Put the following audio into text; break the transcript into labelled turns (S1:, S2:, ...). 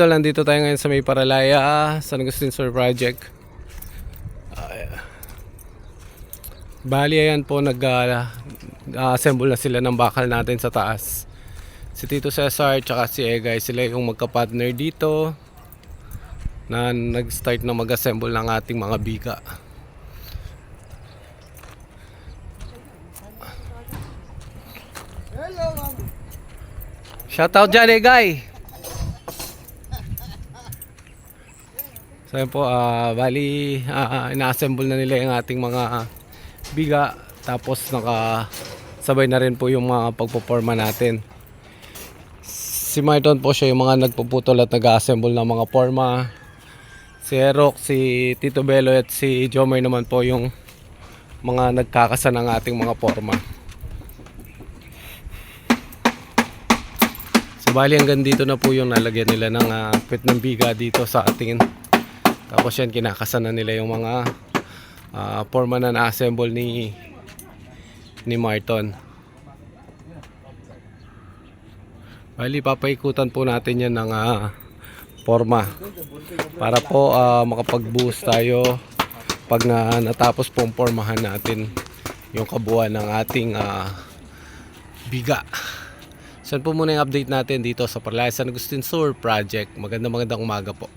S1: idol, nandito tayo ngayon sa may Paralaya, San Agustin Sur Project. Bali ayan po, nag-assemble na sila ng bakal natin sa taas. Si Tito Cesar tsaka si Egay, sila yung magka-partner dito na nag-start na mag-assemble ng ating mga biga. Shoutout dyan, Egay! So yun po, bali ina-assemble na nila yung ating mga biga, tapos nakasabay na rin po yung mga pagpoporma natin. Si Marton po siya yung mga nagpuputol at nag-assemble ng mga forma. Si Herok, si Tito Bello at si Jomer naman po yung mga nagkakasa ng ating mga forma. So bali hanggang dito na po yung nalagyan nila ng pit ng biga dito sa ating. Tapos yan, kinakasa na nila yung mga forma na na-assemble ni Marton. Bali, papaikutan po natin yan ng forma para po makapag-boost tayo pag natapos pong formahan natin yung kabuuan ng ating biga. So yan po muna yung update natin dito sa Paralaya San Agustin Sur Project. Magandang umaga po.